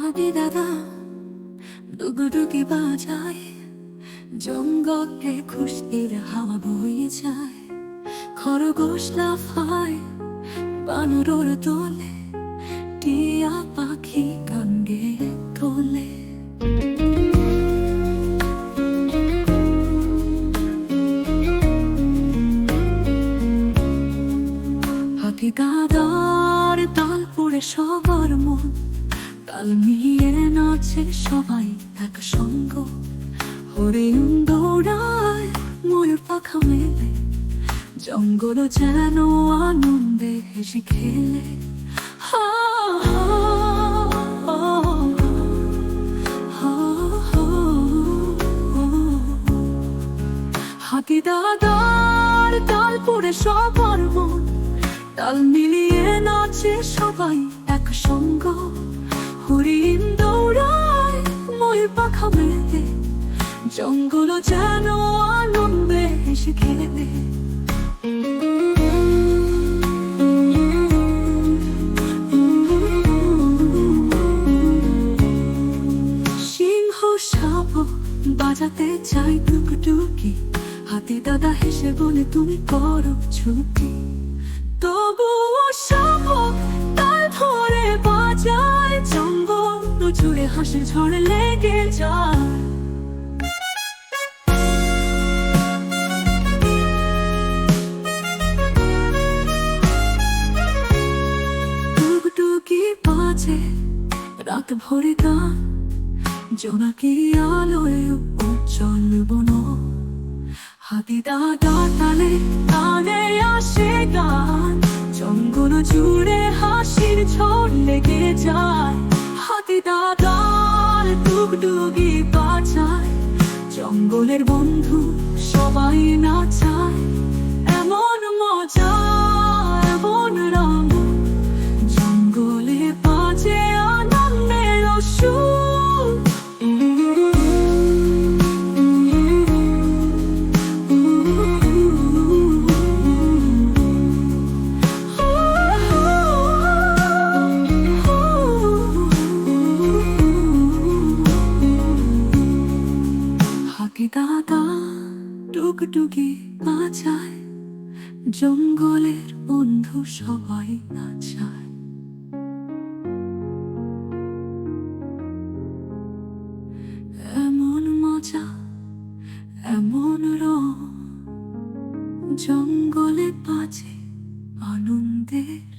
হাতি দাদা ডুগডুগি বাজায়, জঙ্গলে খুশকির হাওয়া বয়ে যায়। খরগোশ লাফায়, বানর ওর দোলে, টিয়া পাখি গান গেয়ে তোলে। হাতি দাদার তাল পড়ে সবার মন, তাল মিলিয়ে নাচে সবাই এক সঙ্গ। হরিণ দৌড়ায়, ময়ূর পাখা মেলে, জঙ্গল যেন আনন্দে হেসে খেলে। হা হা হা হা হা। হাতি দাদার তাল পড়ে সবার মন, তাল মিলিয়ে নাচে সবাই এক সঙ্গ। হরিণ দৌড়ায়, ময়ূর পাখা মেলে, জঙ্গল যেন আনন্দে হেসে খেলে। সিংহ শাবক বাজাতে চাই টুকটুকি, হাতি দাদা হেসে বলে তুমি করো ছুটি। তবুও শাবক তাল ধরে বাজায়, জঙ্গল জুড়ে হাসি ঝড় লেগে যায়। টুকটুকি বাজে রাত ভরে গান, জোনাকি আলোয় উজ্জ্বল বন। হাতি দাদা তালে কানে আসে গান, জঙ্গল জুড়ে হাসির ঝড় লেগে যায়। হাতি দাদার টুকটুকি বাজায়, জঙ্গলের বন্ধু সবাই নাচায়। এমন মজা, এমন রঙ, জঙ্গলে বাজে আনন্দের সুর। হাতি দাদা টুকটুকি বাজায়, জঙ্গলের বন্ধু সবাই নাচায়। এমন মজা, এমন রং, জঙ্গলে বাজে আনন্দের